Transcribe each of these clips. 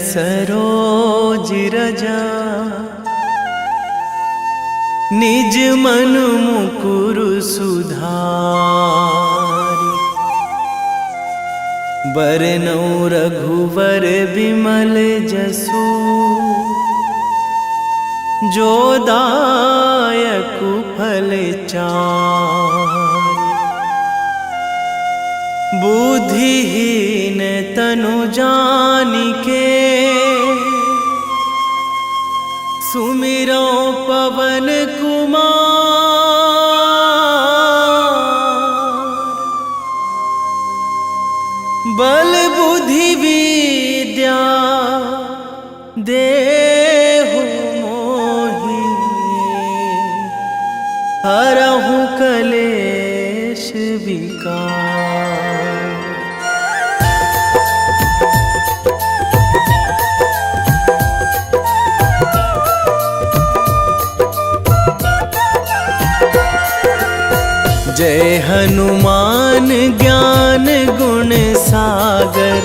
सरोज रजा निज मन मुकुर सुधारि। बरनौ रघुवर विमल जसु जो दायक फल चारि। बुद्धिहीन तनु जानिके सुमिरो पवन कुमार। बल बुद्धि विद्या देहु मोहि हरहु कलेश विकार। जय हनुमान ज्ञान गुण सागर।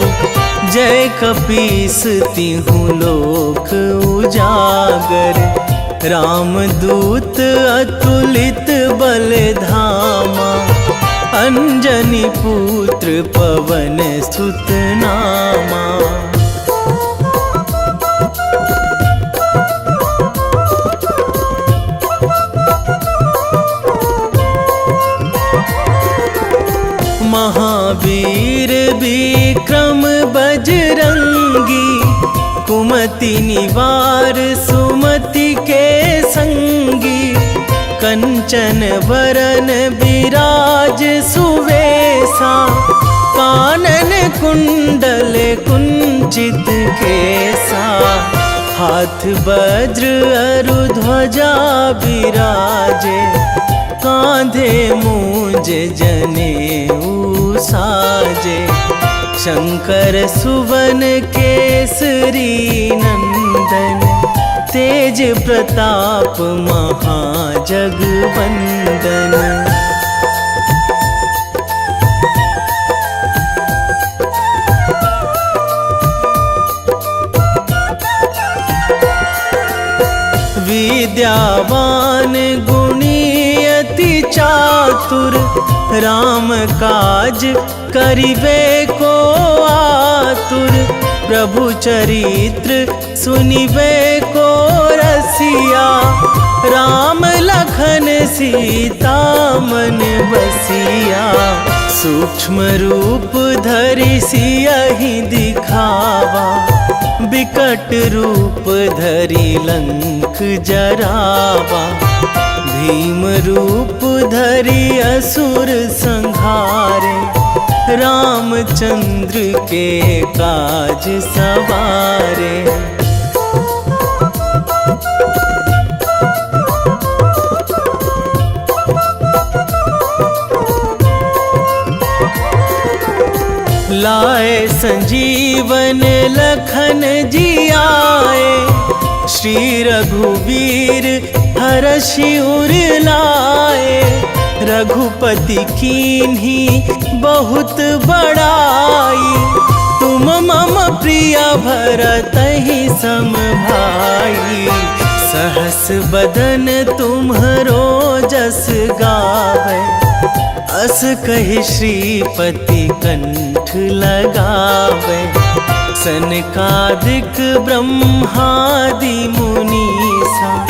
जय कपीस तिहु लोक उजागर। रामदूत अतुलित बल धामा। अंजनी पुत्र पवन सुत नामा। महावीर विक्रम बजरंगी। कुमति निवार सुमति के संगी। कंचन वरन विराज सुवेशा। कानन कुंडल कुंचित केसा। हाथ वज्र अरु ध्वजा विराजे। कांधे मूंज जनेऊ साजे। शंकर सुवन केसरी नंदन। तेज प्रताप महाजगवंदन। विद्यावान गुणी अति चातुर। राम काज करिबे को आतुर। प्रभु चरित्र सुनिबे को रसिया। राम लखन सीता मन बसिया। सूक्ष्म रूप धरि सियहि दिखावा। विकट रूप धरि लंक जरावा। भीम रूप धरि असुर संहारे। रामचंद्र के काज सवारे। लाए संजीवन लखन जियाए। श्री रघुवीर हरषि उर लाए। रघुपति कीन्ही बहुत बड़ाई। तुम मम प्रिय भरतहि सम भाई। सहस बदन तुम्हरो जस गावै। अस कहि श्रीपति कंठ लगावै। सनकादिक ब्रह्मादि मुनीसा।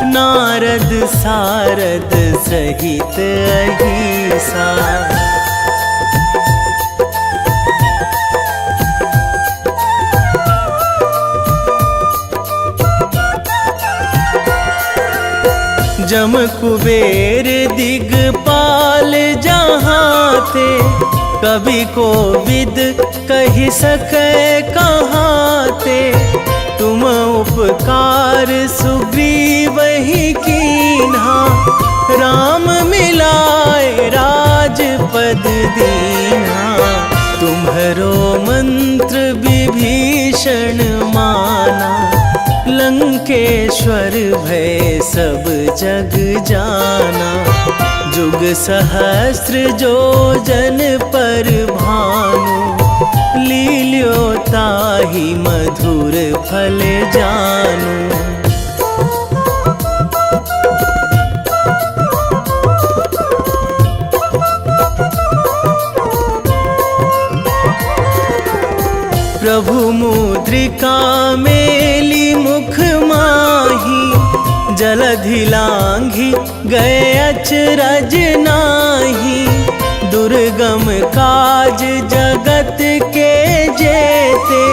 नारद सारद सहित अहिसा। जम कुबेर दिगपाल जहाँ थे। कवि कोविद कहि सकै कहाँ ते। तुम उपकार सुग्रीवहि कीन्हा। राम मिलाए राजपद दीन्हा। तुम्हरो मंत्र विभीषण माना। लंकेश्वर भय सब जग जाना। जुग सहस्र जो जन पर भानु। लील्यो ताहि मधुर फल जानू। प्रभु मुद्रिका मेली मुख माही, जलधि लांघी गए अचरज नाही। दुर्गम काज जगत के जेते,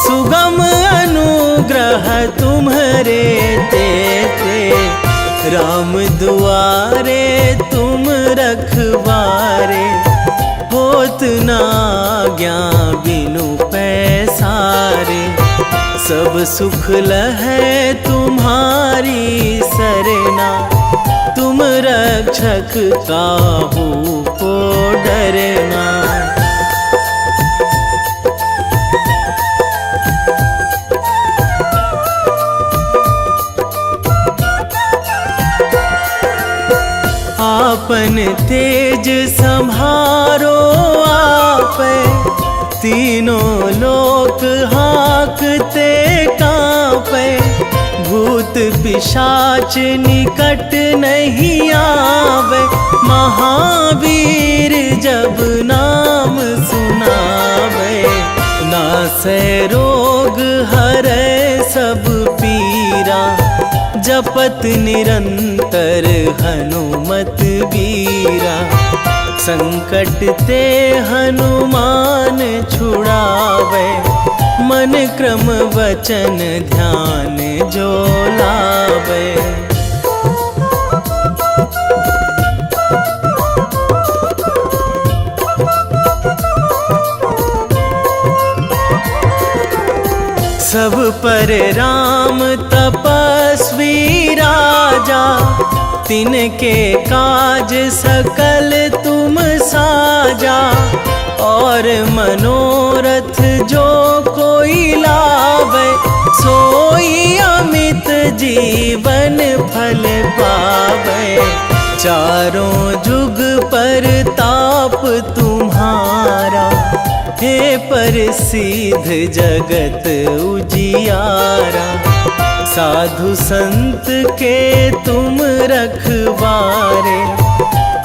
सुगम अनुग्रह तुम्हरे तेते। राम दुआरे तुम रखवारे, होत ना आज्ञा बिनु पैसारे। सब सुख लहै तुम्हारी सरना, तुम रक्षक काहू को डरना। आपन तेज संभारो आपै, तीनों लोक हाकते कांपै। भूत पिशाच निकट नहीं आवे, महावीर जब नाम सुनावे। नासै रोग हरै सब पीरा, जपत निरंतर हनुमत बीरा। संकट ते हनुमान छुड़ावे, मन क्रम वचन ध्यान जो लावे। सब पर राम तपस्वी राजा, तिनके काज सकल तुम साजा। और मनोरथ जो कोई लावे, सोई अमित जीवन फल पावे। चारों जुग पर ताप तुम्हारा, हे प्रसिद्ध जगत उजियारा। साधु संत के तुम रखवारे,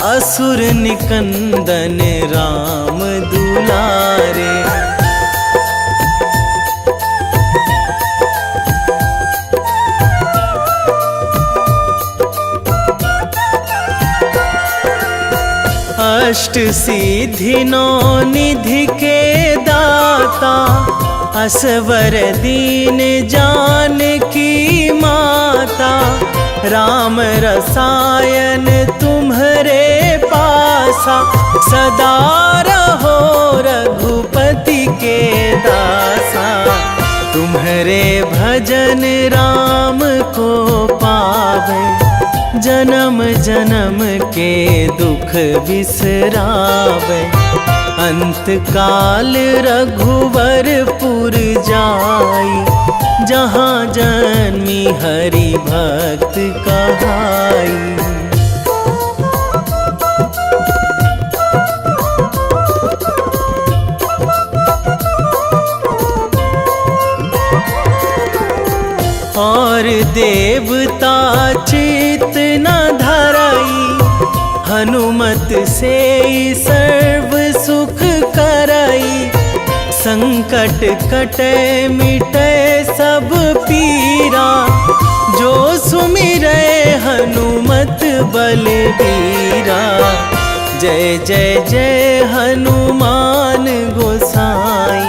असुर निकंदन राम दुलारे। अष्ट सिद्धि नौ निधि के दाता, असवर दीन जानकी माता। राम रसायन तुम्हरे पासा, सदा रहो रघुपति के दासा। तुम्हरे भजन राम को पावे, जन्म जन्म के दुख बिसरावे। अंत काल रघुवरपुर जाई, जहाँ जन्मी हरि भक्त कहाई। और देवता चित न धराई, हनुमत से सर्व सुख कराई। संकट कटे मिटे सब पीरा, जो सुमिरै हनुमत बलबीरा। जय जय जय हनुमान गोसाई,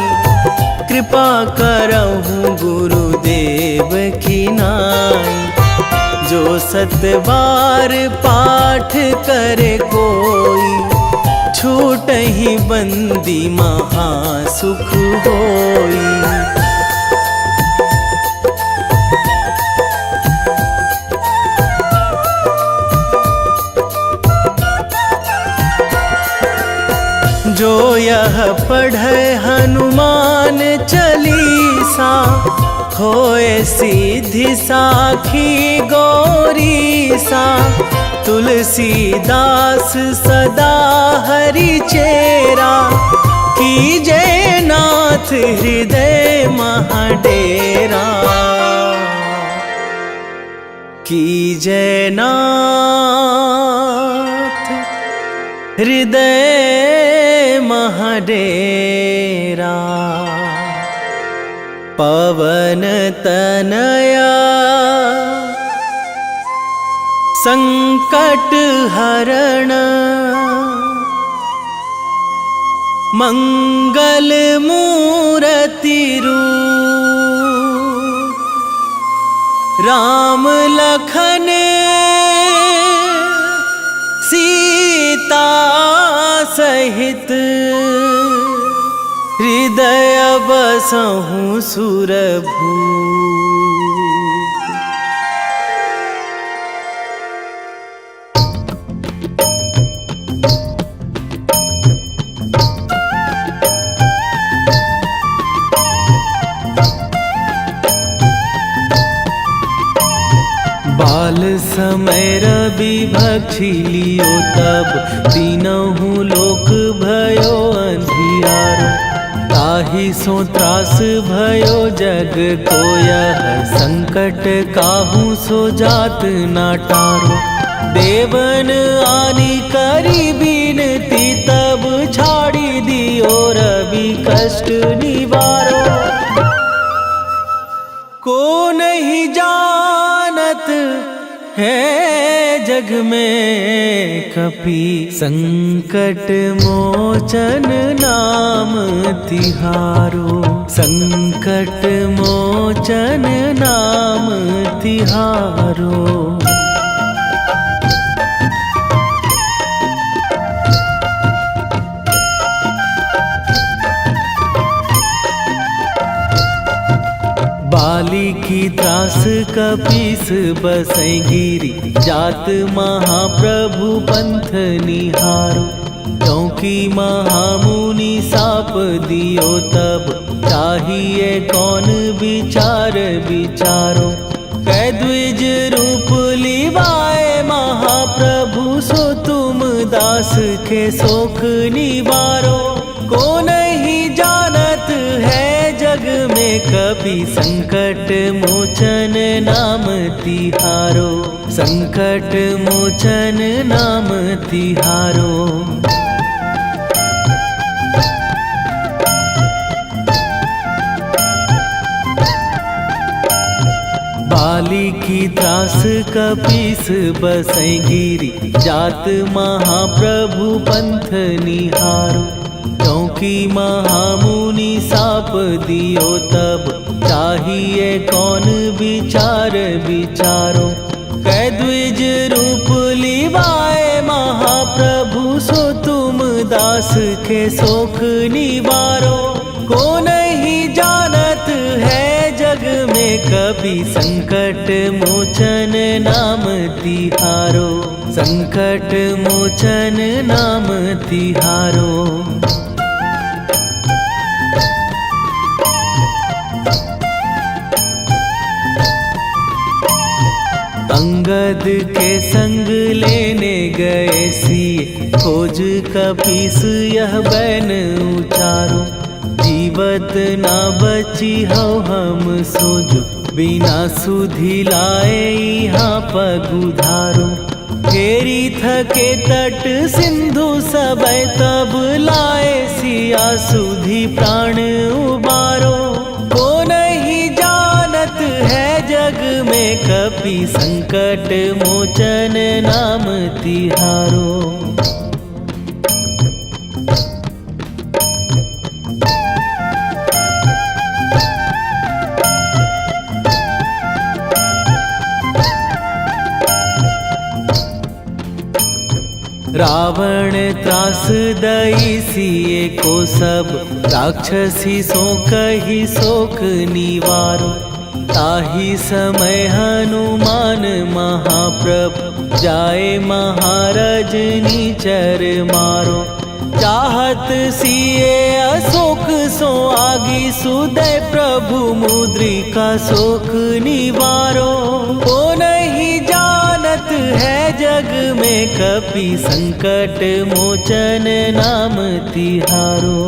कृपा करहु गुरुदेव की नाई। जो सतबार पाठ करे कोई, छूटहि बंदी महासुख होई। जो यह पढ़े हनुमान चालीसा, होए सीधी साखी गौरीसा। तुलसीदास सदा हरि चेरा, कीजे नाथ हृदय महाडेरा, कीजे नाथ हृदय महाडेरा। पवन तनया संकट हरण, मंगल मूर्ति रूप, राम लखन सीता सहित, हृदय बसहु सुरभूप। बाल समय रवि भक्षी लियो तब, तीनहु लोक भयो अंधियारो। ताहि सो त्रास भयो जग को यह, संकट काहू सो जात ना टारो। देवन आनी करी बिनती तब, छाड़ी दियो रवि कष्ट निवारो। को नहीं जानत है जग में कपि, संकट मोचन नाम तिहारो। संकट मोचन नाम तिहारो। बाली की त्रास कपीस बसै गिरी, जात महाप्रभु पंथ निहारो। क्योंकि महामुनि साप दियो तब, चाहिए कौन विचार विचारो। कै द्विज रूप लिवाए महाप्रभु, सो तुम दास के शोक निवारो। को नहीं जानत है जग में कपि, संकट मोचन नाम तिहारो। संकट मोचन नाम तिहारो। बाली की त्रास कपीस बसै गिरी, जात महाप्रभु पंथ निहारो। क्योंकि महामुनि साप दियो तब, चाहिए कौन विचार विचारो। कै द्विज रूप लिवाए महाप्रभु, सो तुम दास के शोक निवारो। को नहीं जानत है जग में कपि, संकट मोचन नाम तिहारो। संकट मोचन नाम तिहारो। अंगद के संग लेने गए सिए, खोज कपीस यह बैन उचारो। जीवत ना बची हो हम सोजो, बिना सुधि लाए यहाँ पगुधारो। फेरी थके तट सिंधु सबय, तब लाए सिया सुधि प्राण उबारो। को नहीं जानत है जग में कपि, संकट मोचन नाम तिहारो। रावण त्रास दई सिए को सब, राक्षसी सो कही शोक निवारो। ताहि समय हनुमान महाप्रभु, जाए महाराज नीचर मारो। चाहत सिए अशोक सो आगी, सुदय प्रभु मुद्रिका शोक निवारो। को नहीं जानत है जग में कपि संकट मोचन नाम तिहारो।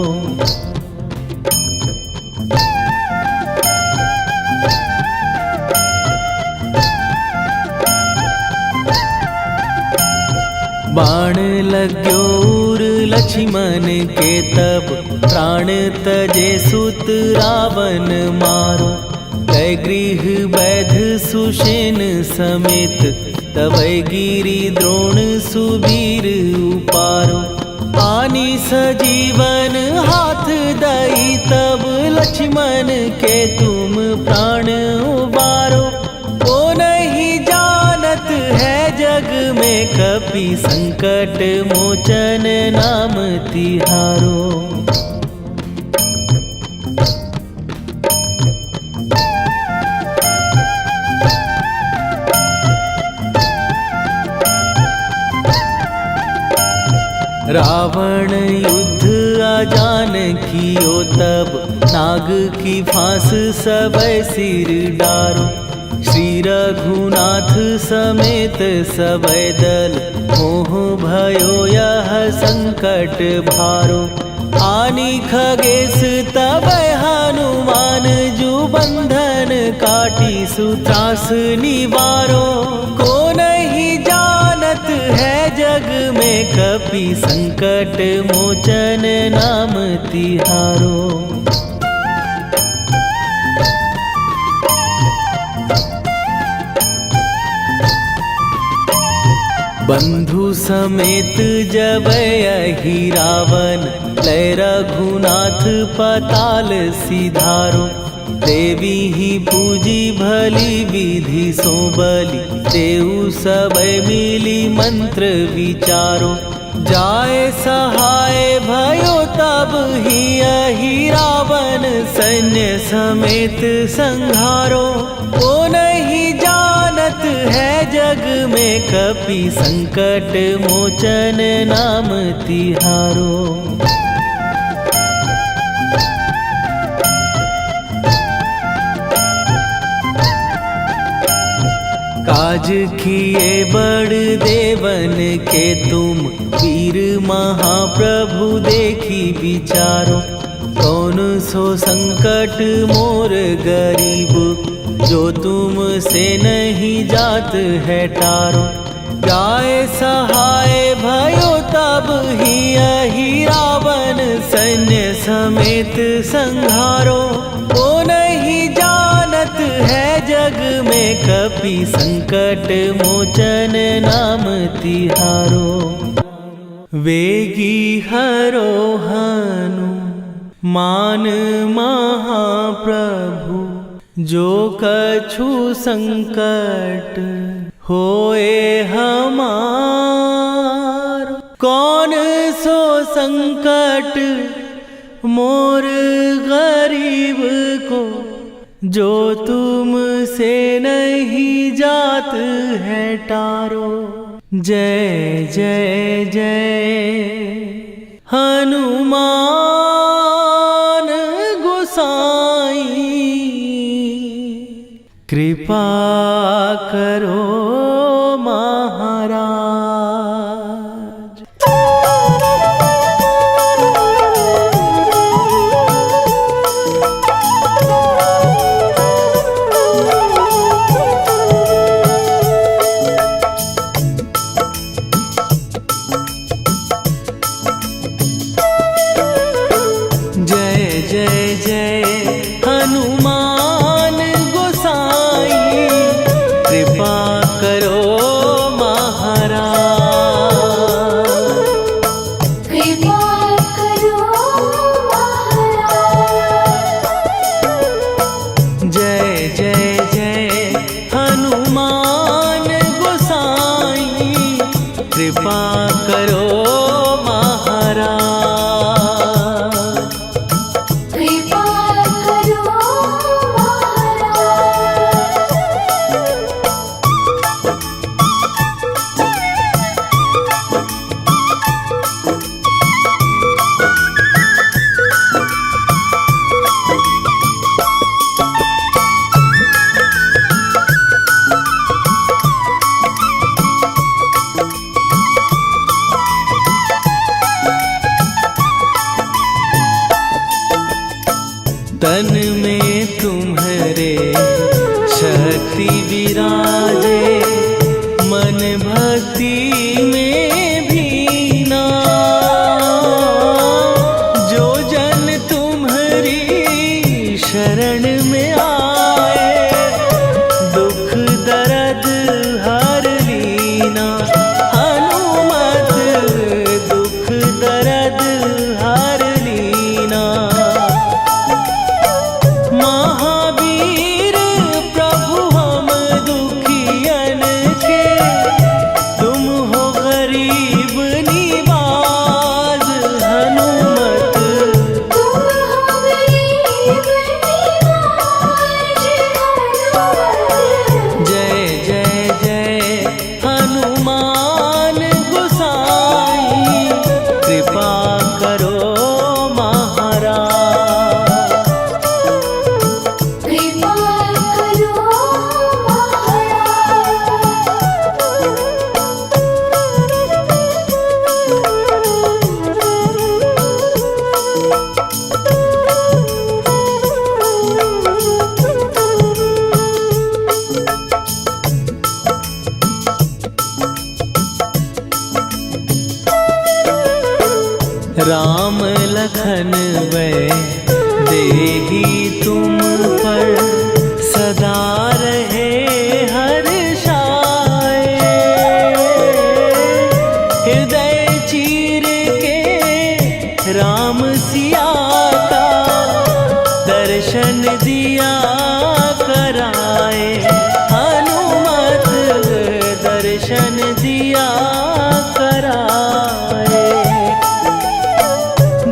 बाण लग्यो उर लक्ष्मण के तब प्राण तजे सुत रावण मारो। कै गृह वैध सुषेण समेत तबै गिरि द्रोण सुबीर उपारो। आनी सजीवन हाथ दई तब लक्ष्मण के तुम प्राण उबारो। ओ नहीं जानत है जग में कपि संकट मोचन नाम तिहारो। रावण युद्ध आजान कियो तब नाग की फांस सबै सिर डारो। श्री रघुनाथ समेत सबै दल मोह भयो यह संकट भारो। आनी खगेश तबै हनुमान जु बंधन काटी सुत्रास निवारो। को नहीं जानत है जग में कपि संकट मोचन नाम तिहारो। बंधु समेत जबै अहि रावण लय रघुनाथ पताल सिधारो। देवी ही पूजी भली विधि सो बलि तेउ सबै मिली मंत्र विचारो। जाय सहाय भयो तब ही अहि रावण सैन्य समेत संहारो। ओ नहीं जानत है जग में कपि संकट मोचन नाम तिहारो। काज किए बड़ देवन के तुम वीर महाप्रभु देखी विचारो। कौन सो संकट मोर गरीब जो तुम से नहीं जात है टारो। जाय सहाय भयो तब ही अहि रावण सैन्य समेत संहारो। ओ नहीं जानत है जग में कपि संकट मोचन नाम तिहारो। वेगी हरो हनुमान महाप्रभु जो कछु संकट होए हमार। कौन सो संकट मोर गरीब को जो तुम से नहीं जात है टारो। जय जय जय हनुमान गोसाई कृपा करो महाराज। लखन वै देही तुम पर सदा रहे हर्षाए। हृदय चीर के राम सिया का दर्शन दिया कराए। हनुमत दर्शन दिया कराए।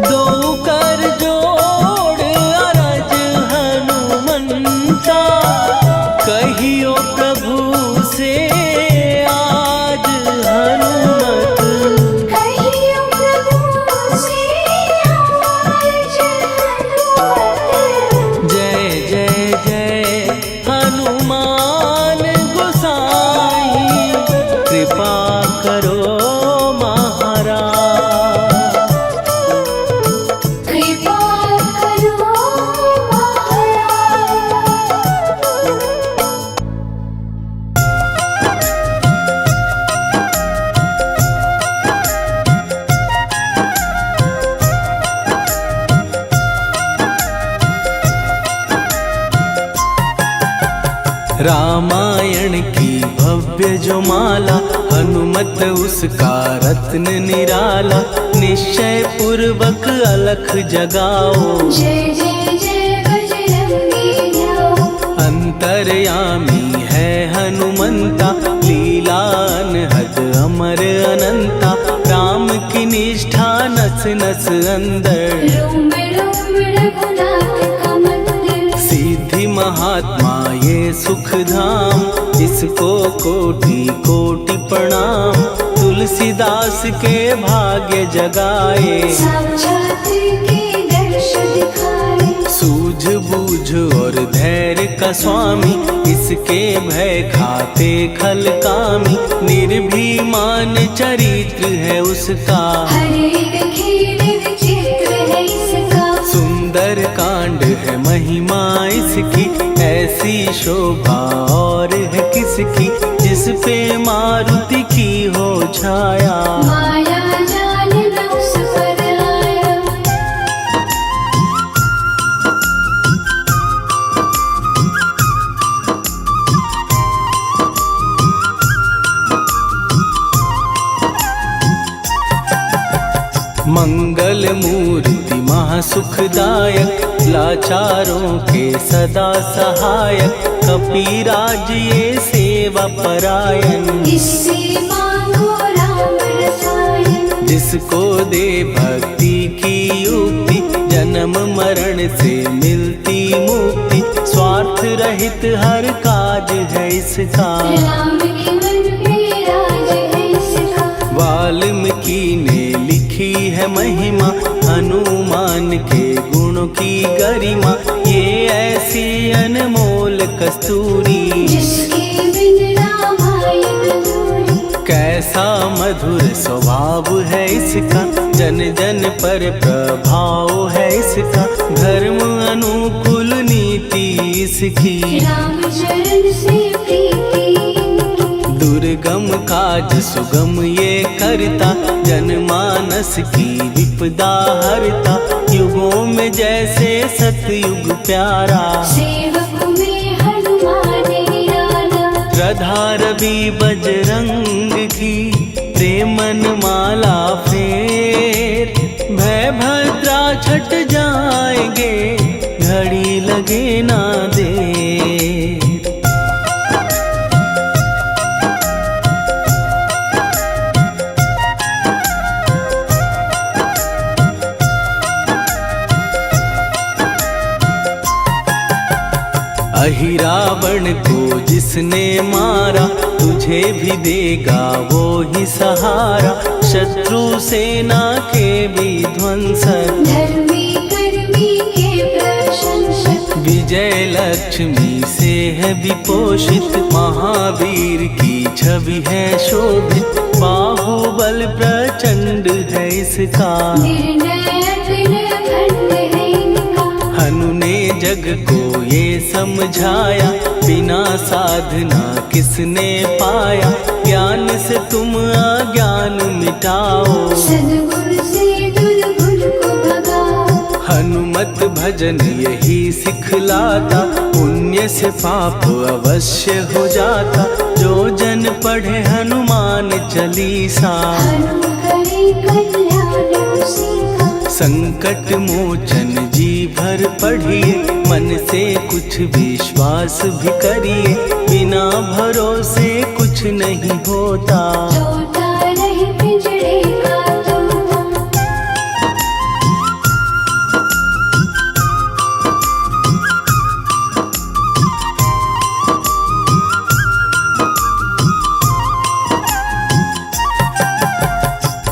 दो कर जोड़ अरज हनुमंता कहियो प्रभु से आज हनुमत। कहियो प्रभु से आज हनुमत। जय जय जय हनुमान गोसाई कृपा करो महाराज। कृपा करो महाराज। रामायण की भव्य जो माला हनुमत उसका रत्न निराला। निश्चय पूर्वक अलख जगाओ जय जय जय बजरंगी जाओ। अंतर्यामी है हनुमंता लीला अनहद अमर अनंता। राम की निष्ठा नस नस अंदर रोम रोम रघुनाथ का मंदिर। सिद्धि महात्मा ये सुख धाम इसको कोटि कोटि प्रणाम। तुलसीदास के भाग्य जगाए साक्षात के दर्श दिखाए। सूझ बूझ और धैर्य का स्वामी इसके भय खाते खल कामी। निर्भीमान चरित्र है उसका हर एक खेल विचित्र है इसका। सुंदर कांड है महिमा इसकी। ऐसी शोभा और है किसकी जिस पे मारुति की हो छाया। माया जाल न उस पर आया। मंगल मूर्ति महासुखदायक लाचारों के सदा सहायक। कपीराज ये सेवा परायण इससे मांगो राम रसायन। जिसको दे भक्ति की युक्ति जन्म मरण से मिलती मुक्ति। स्वार्थ रहित हर काज है इसका राम के मन पे राज है इसका। वाल्मीकि ने लिखी है महिमा हनुमान के गुणों की गरिमा। ये ऐसी अनमोल कस्तूरी जिसके बिन रामायण अधूरी। कैसा मधुर स्वभाव है इसका जन जन पर प्रभाव है इसका। धर्म अनुकूल नीति इसकी राम चरण से प्रीति। दुर्गम काज सुगम ये करता जनमानस की विपदा हरता। युगों में जैसे सतयुग प्यारा सेवक में हनुमान निराला। श्रद्धा रवि बजरंग की प्रेमन माला फेर। भय भद्रा छट जाएंगे घड़ी लगे ना देर। अहिरावण को जिसने मारा तुझे भी देगा वो ही सहारा। शत्रु सेना के विध्वंसक धर्मी कर्मी के प्रशंसक। विजय लक्ष्मी से है विपोषित। महावीर की छवि है शोभित। बाहुबल प्रचंड है इसका निर्णय अखंड है इनका। हनु ने जग को ये समझाया बिना साधना किसने पाया। ज्ञान से तुम अज्ञान मिटाओ सद्गुण से दुर्गुण को भगाओ। हनुमत भजन यही सिखलाता, पुण्य से पाप अवश्य हो जाता। जो जन पढ़े हनुमान चालीसा, हनुम करे कल्याण उसी का। संकट मोचन जी भर पढ़िए, मन से कुछ विश्वास भी करिए। बिना भरोसे कुछ नहीं होता, तोता रहे पिंजरे का तोता।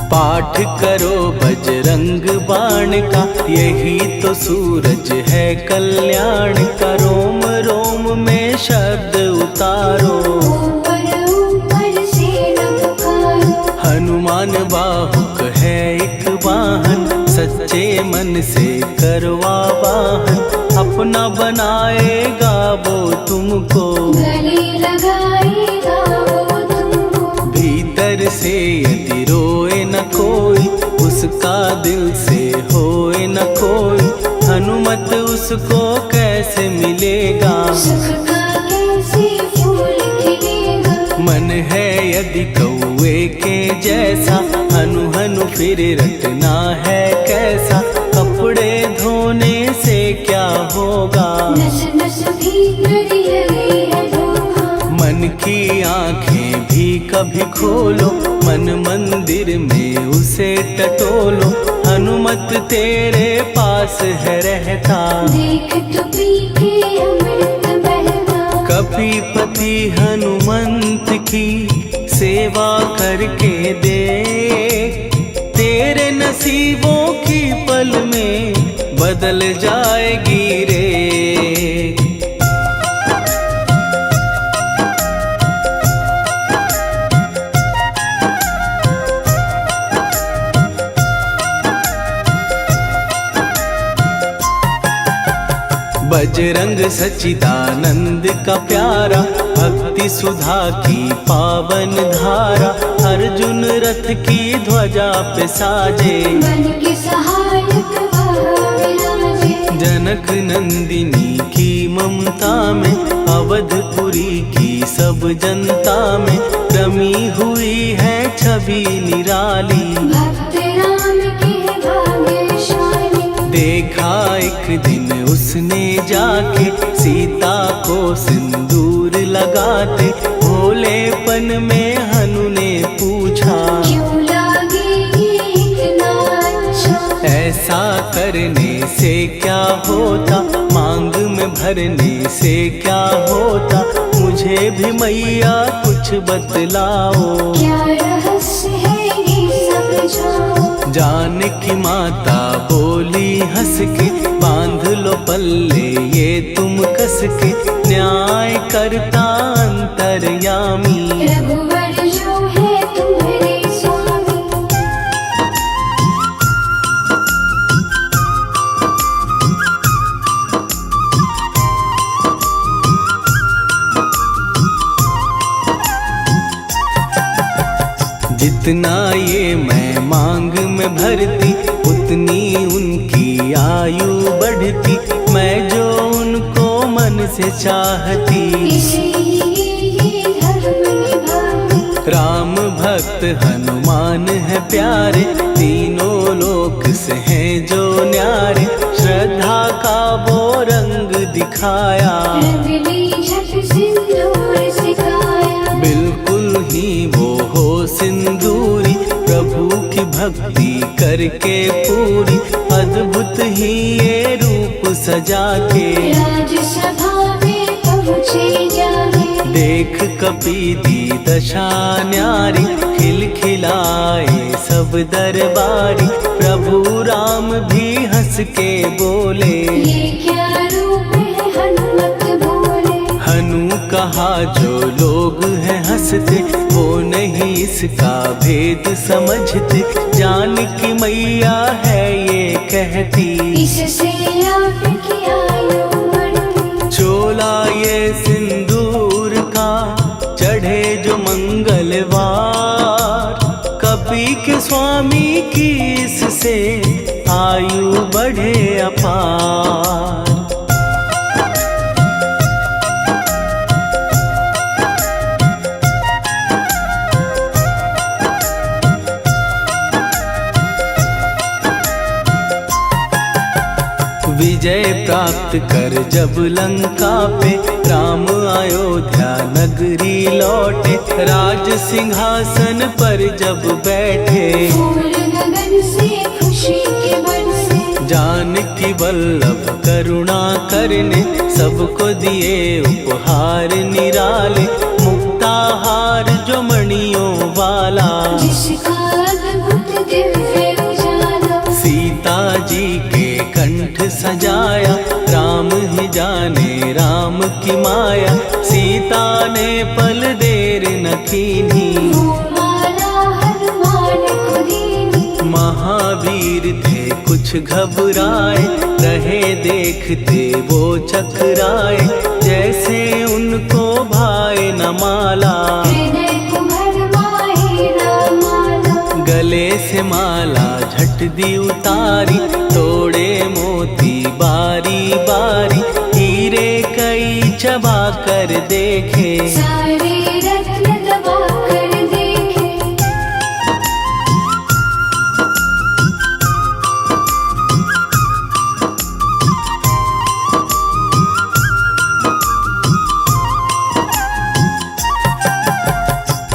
पाठ करो बजरंग बाण का, यही तो सूरज है कल्याण का। रोम रोम में शब्द उतारो, ऊपर ऊपर से न पुकारो। हनुमान बाहुक है एक वाहन, सच्चे मन से करवा वाहन। अपना बनाएगा वो तुमको, गले लगाएगा वो तुमको। भीतर से यदि रोए न कोई, उसका दिल से होए न कोई। हनुमत उसको कैसे मिलेगा, सुख का कैसे फूल खिलेगा। मन है यदि कौए के जैसा, हनु हनु फिर रटना है कैसा। कपड़े धोने से क्या होगा, नस नस भीतर लगी है धोखा। मन की आंखें भी कभी खोलो, मन मंदिर में उसे टटोलो। हनुमत तेरे पास है रहता, देख तो पी के अमृत बहता। कपीपति हनुमंत की सेवा करके दे, तेरे नसीबों की पल में बदल जाएगी रे। बजरंग सच्चिदानंद का प्यारा, भक्ति सुधा की पावन धारा। अर्जुन रथ की ध्वजा पे साजे, मन के सहायक वह विराजे। जनक नंदिनी की ममता में, अवधपुरी की सब जनता में रमी हुई है छवि निराली। भक्त राम के भाग्यशाली, देखा एक दिन उसने जाके सीता को सिंदूर लगाते। भोलेपन में हनु ने पूछा, क्यों लागे ये इतना अच्छा। ऐसा करने से क्या होता, मांग में भरने से क्या होता। मुझे भी मैया कुछ बतलाओ, क्या रहस्य है ये समझाओ। जानकी माता बोली हंस के, बांध लो पल्ले ये तुम कस के। न्याय करता अंतर्यामी, रघुवर जो है तुम्हारे स्वामी। जितना ये मैं मांग में भरती, उतनी उनकी आयु बढ़ती। मैं जो उनको मन से चाहती, इसलिए ये धर्म निभाती। राम भक्त हनुमान है प्यारे, तीनों लोक से हैं जो न्यारे। श्रद्धा का वो रंग दिखाया, रंगली झट सिंदूर सिखाया। बिल्कुल ही वो हो सिंदूरी, प्रभु की भक्ति करके पूरी। अद्भुत ही ये रूप सजा के, राजसभा में पहुँचे जाके। देख कपीदी दशा न्यारी, खिलखिलाए सब दरबारी। प्रभु राम भी हंस के बोले, ये क्या रूप है हनुमत बोले। हनु कहा जो लोग हैं हंसते, वो नहीं इसका भेद समझते। जानकी मैया है ये कहती, इससे आपकी आयु बढ़ती। चोला ये सिंदूर का चढ़े जो मंगलवार। कपी के स्वामी की इससे आयु बढ़े अपार। विजय प्राप्त कर जब लंका पे राम अयोध्या नगरी लौटे, राज सिंहासन पर जब बैठे, फूल गगन से खुशी के बरसे, जानकी वल्लभ करुणा करने सबको दिए उपहार निराले, मुक्ताहार जो मणियों वाला, जिसका अद्भुत दिव्य उजाला, सीता जी के कंठ सजाया, राम ही जाने राम की माया, सीता ने पल देर न कीन्ही, वो माला हनुमान को दीनी। महावीर थे कुछ घबराए, रहे देखते वो चकराए, जैसे उनको भाए न माला, हृदय को भरमाए न माला, गले से माला झट दी उतारी, तोड़े मोती बारी बारी, हीरे कई चबा कर देखे, सारे रत्न दबा कर देखे।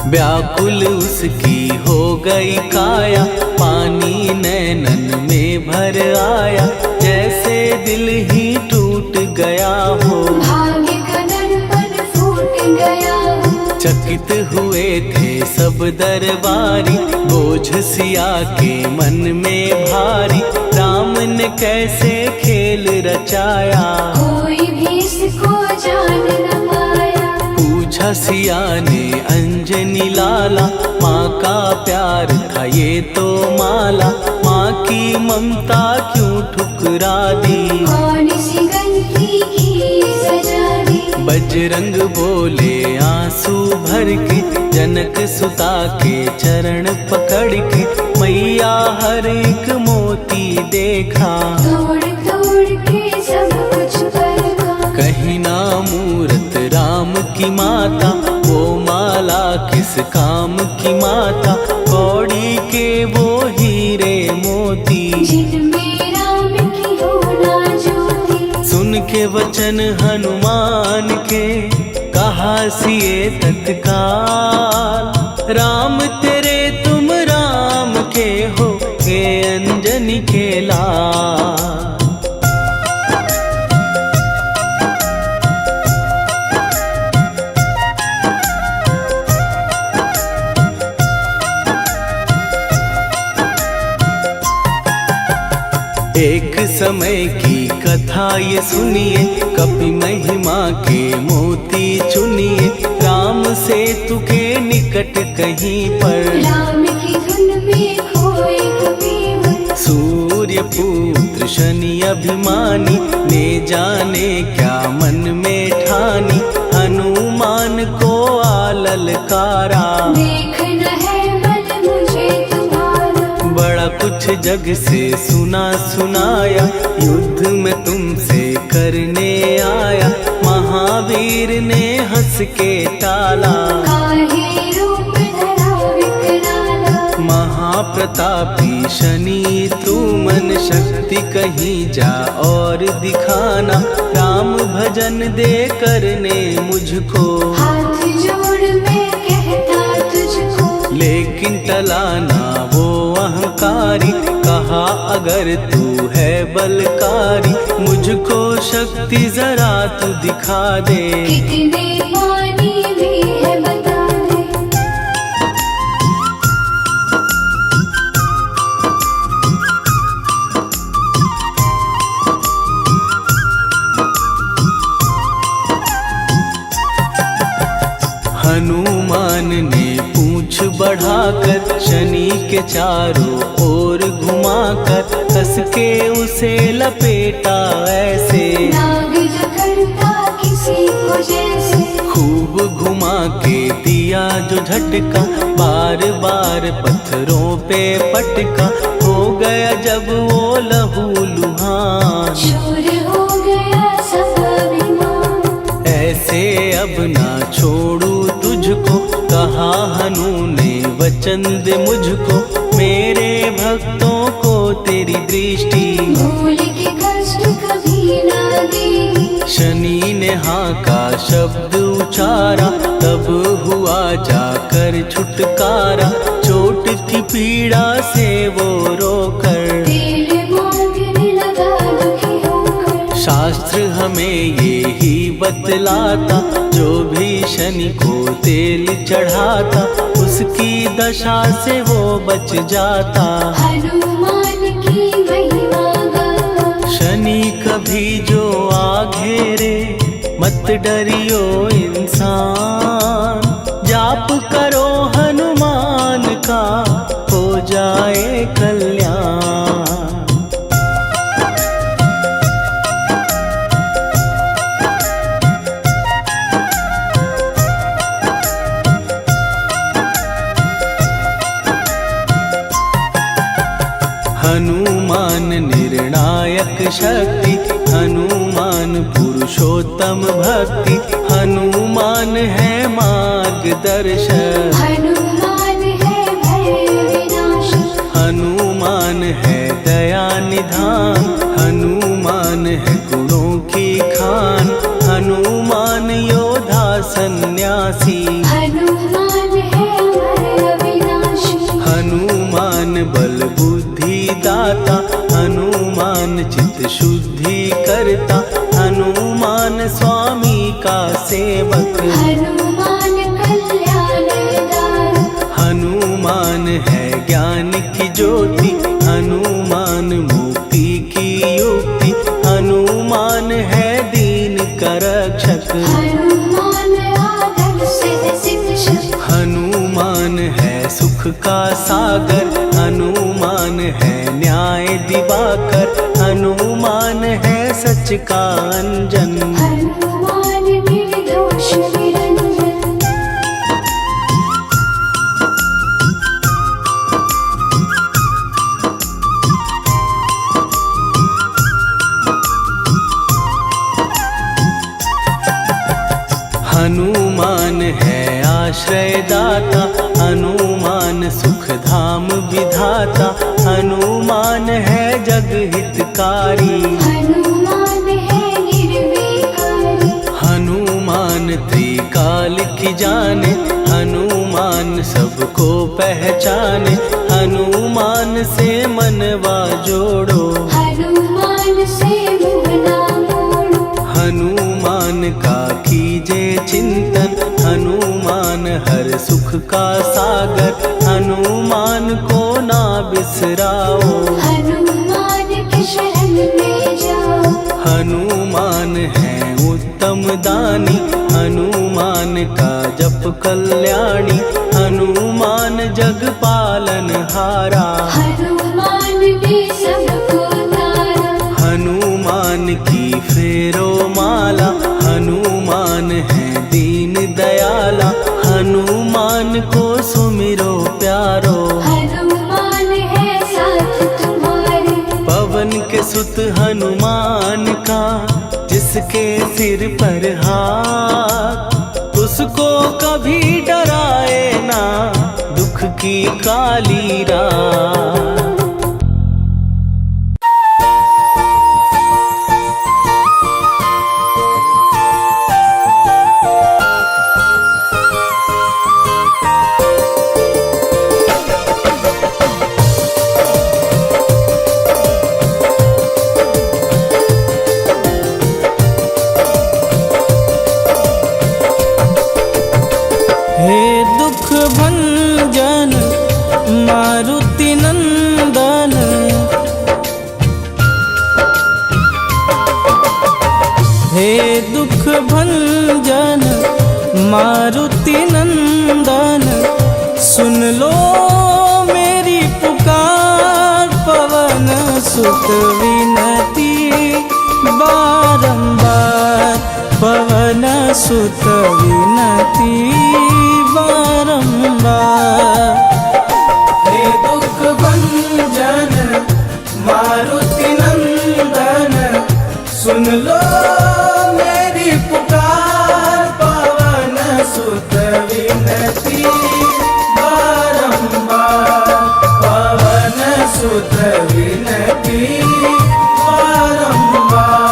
व्याकुल उसकी हो गई काया, पानी नैनन में भर आया, जैसे दिल ही टूट गया हो, भाग्य का दर्पण फूट गया हो, चकित हुए थे सब दरबारी, बोझ सिया के मन में भारी, राम ने कैसे खेल रचाया, कोई भी इसको जान न पाया। पूछा सिया ने अंजनी लाला, माँ का प्यार था ये तो माला, माँ की ममता क्यों ठुकरा दी, कौन सी गलती की सजा दी, बजरंग बोले आंसू भर के, जनक सुता के चरण पकड़ के, मैया हर एक मोती देखा, तोड़ तोड़ के सब कुछ परखा, कहीं ना मूरत राम की माता, वो माला किस काम की माता, कौड़ी के वो हीरे मोती, जिनमें राम की होना ज्योति। सुन के वचन हनुमान के, कहा सिए तत्काल, राम तेरे तुम राम के हो, के अंजनी के लाल। एक समय की कथा ये सुनिए, कपि महिमा के मोती चुनिए, राम सेतु के निकट कहीं पर, राम की धुन में खोए कबीर, सूर्य पुत्र शनि अभिमानी, ने जाने क्या मन में ठानी, हनुमान को आललकारा, देखना है बल मुझे तुम्हारा, बड़ा कुछ जग से सुना सुनाया, युद्ध में तुमसे करने आया, महावीर ने हंस के टाला, काहे रूप धरा विकराला, महाप्रतापी शनि तू मन शक्ति कहीं जा और दिखाना, राम भजन दे करने मुझको, हाथ जोड़ मैं कहता तुझको, लेकिन टलाना वो अहंकारी, कहा अगर तू है बलकारी, मुझको शक्ति जरा तू दिखा दे, कितने पानी भी है बता दे। हनुमान ने पूंछ बढ़ाकर, शनि के चारों ओर घुमाकर, कस के उसे लपेटा ऐसे, नाग जो करता किसी को जैसे, खूब घुमा के दिया जो झटका, बार बार पत्थरों पे पटका, हो गया जब वो लहू लुहान, चूर हो गया सब अभिमान। ऐसे अब ना छोड़ू तुझको, कहा हनु ने वचन दे मुझको। मेरे भक्तों को तेरी दृष्टि, भूल के कष्ट कभी ना दे। शनि ने हाँ का शब्द उचारा, तब हुआ जाकर छुटकारा। चोट की पीड़ा से वो रोकर, तेल मांगने लगा दुखी होकर। शास्त्र हमें ये ही बतलाता, जो भी शनि को तेल चढ़ाता, उसकी दशा से वो बच जाता। हनुमान की महिमा गाता। शनि कभी जो आ घेरे, मत डरियो इंसान। जाप करो हनुमान का, हो जाए कल्याण। हनुमान निर्णायक शक्ति, हनुमान पुरुषोत्तम भक्ति। हनुमान है मार्गदर्शक, हनुमान है भय विनाशक। हनुमान है दया निधान। हनुमान है गुणों की खान, हनुमान योद्धा सन्यासी। हनुमान है भय विनाशी। हनुमान बल बुद्धि दाता, हनुमान चित्त शुद्धि करता। हनुमान स्वामी का सेवक, हनुमान कल्याणदायक। हनुमान है ज्ञान की ज्योति। हनुमान मुक्ति की युक्ति, हनुमान है दीन का रक्षक। हनुमान आदर से शिक्षक। हनुमान है सुख का सागर, हनुमान है न्याय दिवाकर। हनुमान है सच का अंजन, हनुमान निर्दोष निरंजन। हनुमान है आश्रय दाता, हनुमान सुख धाम विधाता। हनुमान है जग हितकारी, हनुमान है निर्विकारी। हनुमान त्रिकाल की जाने। हनुमान सबको पहचाने, हनुमान से मनवा जोड़ो। हनुमान से मुँह ना मोड़ो। हनुमान का कीजे चिंतन, हनुमान हर सुख का सागर। हनुमान को ना बिसराओ, हनुमान के शरण में जाओ। हनुमान है उत्तम दानी, हनुमान का जप कल्याणी। हनुमान जग पालन हारा, हनुमान ने सबको तारा। हनुमान की फेरो माला। हनुमान है दीन दयाला, हनुमान को सुमिरो प्यारो। हनुमान है साथ तुम्हारे। पवन के सुत हनुमान का, जिसके सिर पर हाथ, उसको कभी डराए ना दुख की काली रात। हे दुख भंजन मारुति नंदन, हे दुख भंजन मारुति नंदन। सुन लो मेरी पुकार, पवन सुत विनती बारंबार। पवन सुत विनती बारंबार। हे दुख भंजन सुत विनती बारंबार, पवन सुत विनती बारंबार।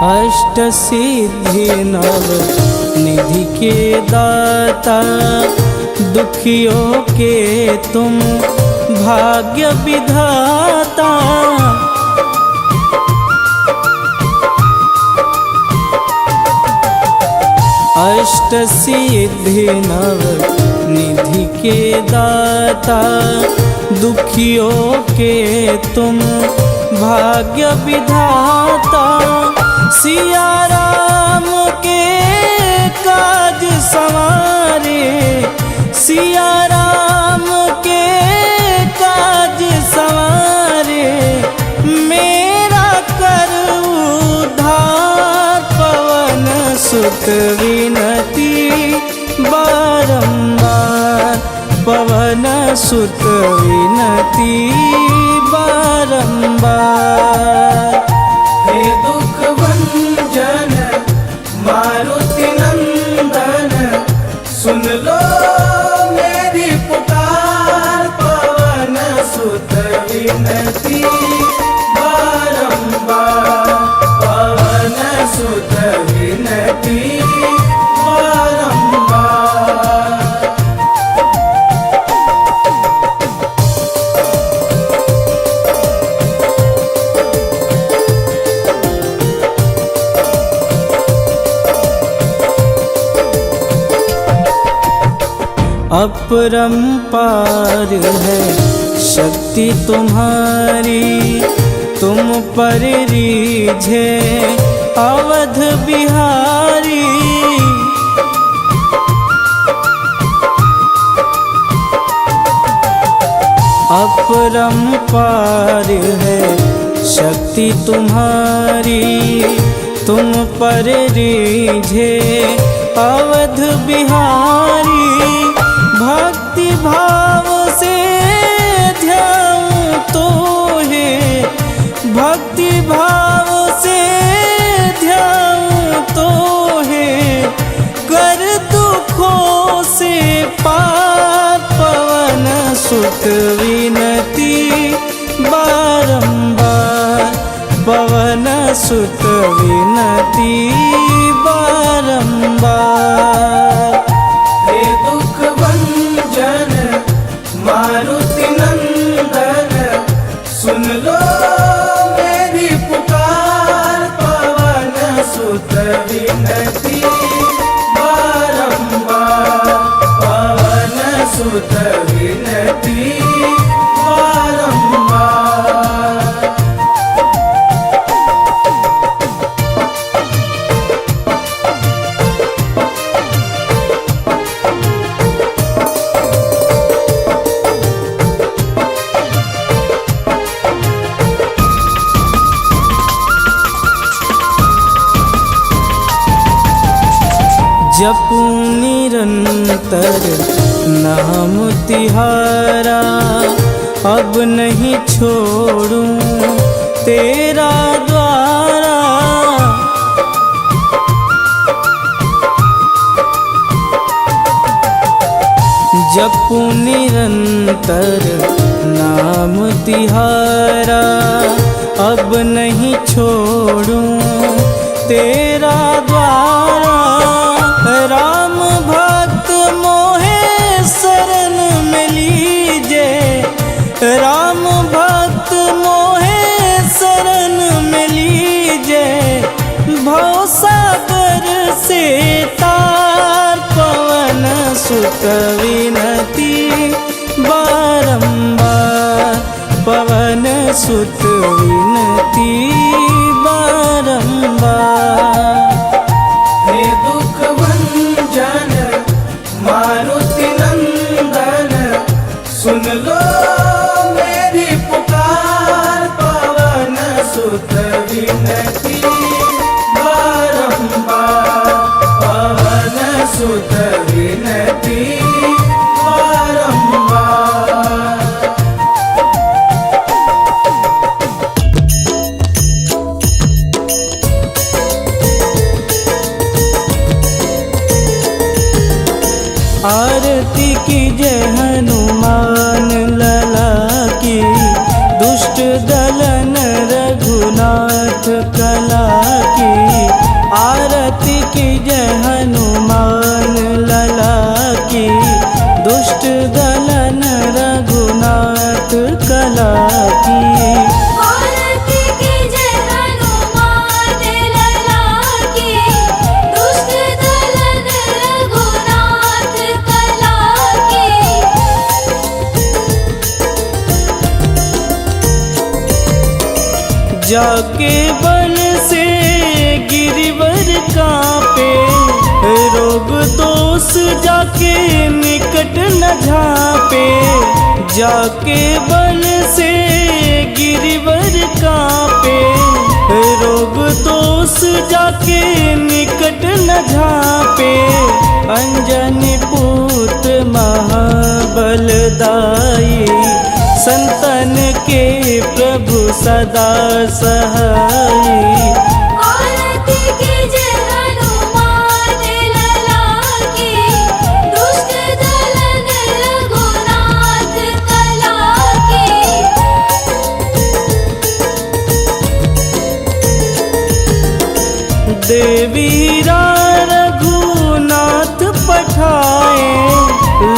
अष्ट सिद्धि नव निधि के दाता, दुखियों के तुम भाग्य विधाता। अष्ट सिद्धि नव निधि के दाता, दुखियों के तुम भाग्य विधाता। सिया राम के काज संवारे, सिया राम के काज संवारे, मेरा कर उद्धार। पवन सुत विनती बारंबार, पवन सुत विनती बारंबार। हे दुख भंजन मारुति नंदन, सुन लो मेरी पुकार। पवन सुत विनती बारंबार, पवन सुत विनती बारंबार। अपरंपार है शक्ति तुम्हारी, तुम पर रीझे अवध बिहारी। अपरंपार है शक्ति तुम्हारी, तुम पर रीझे अवध बिहारी। भक्ति भाव से ध्याऊं तो है, भक्ति भाव से ध्याऊं तो है, कर दुखों से पार। पवन सुत विनती बारंबार, पवन सुत विनती बारंबार। हे दुख भंजन मारुति नंदन, सुन लो मेरी पुकार। पवन सुत विनती बारंबार, पवन सुत विनती बारंबार। जपूं निरंतर नाम तिहारा, अब नहीं छोड़ूं तेरा द्वारा। जपूं निरंतर नाम तिहारा, अब नहीं छोड़ूं तेरा द्वारा। राम भक्त मोहे शरण में लीजे, राम भक्त मोहे शरण में लीजे। भवसागर से तार, पवन सुत विनती बारंबार, पवन सुत विनती बारंबार। हे दुख भंजन मारुति नंदन, सुन लो मेरी पुकार। पवन दलन रघुनाथ कला की, आरती की जय हनुमान लला की। दुष्ट दलन रघुनाथ कला की, आरती की जय हनुमान लला की। दुष्ट दलन रघुनाथ कला की। जाके बल से गिरिवर कांपे, रोग दोष जाके निकट न झांपे। जाके बल से गिरिवर कांपे, रोग दोष जाके निकट न झांपे। अंजनी पूत महाबलदाई, संतन के प्रभु सदा सहाई। आरती की जय हनुमान लला की। दुष्ट दलन रघुनाथ कला की। देवीरा रघुनाथ पठाए,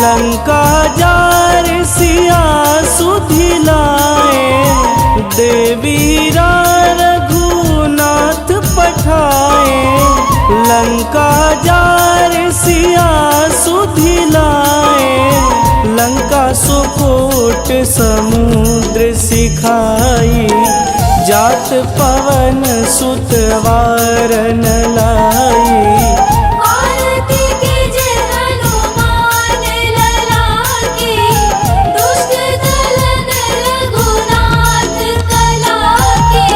लंका जार सिया सुधिलाए। देवीरा रघुनाथ पठाए, लंका जार सिया सुधिलाए। लंका सुकोट समुद्र सिखाई, जात पवन सुत वारन लाई। आरती की जय हनुमान लला की। दुष्ट दलन रघुनाथ कला की।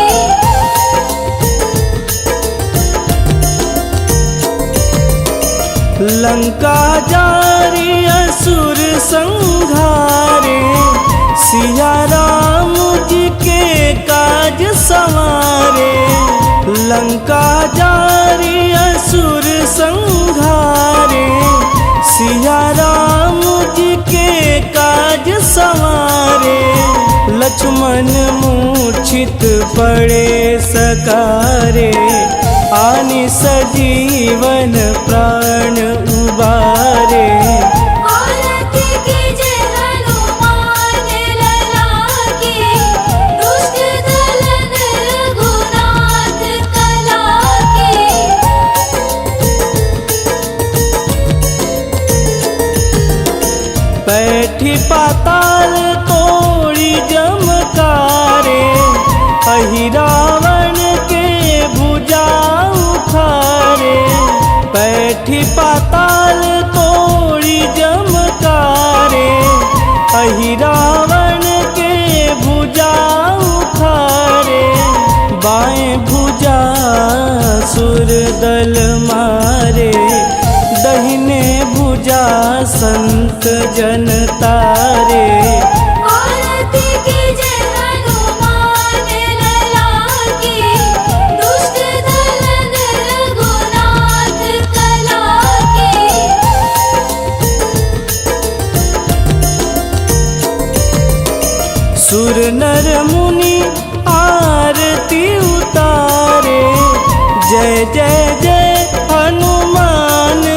लंका जारी असुर संहारे, सिया राम जी के काज संवारे। लंका जारी असुर संहारे, सिया राम जी के काज संवारे। लक्ष्मण मूर्छित पड़े सकारे, आनि सजीवन प्राण उबारे। आरती की जय हनुमान लला की। दुष्ट दलन रघुनाथ कला की। बैठी पाताल तोड़ी जमकारे, अहिरावण के भुजा उखारे। बैठी पाताल तोड़ी जमकारे, अहिरावण के भुजा उखारे। बाएं भुजा सुर दल मारे, दहिने भुजा संत जन तारे। आरती की जय हनुमान लला की। दुष्ट दलन रघुनाथ कला की। सुर नर मुनि आरती उतारे, जय जय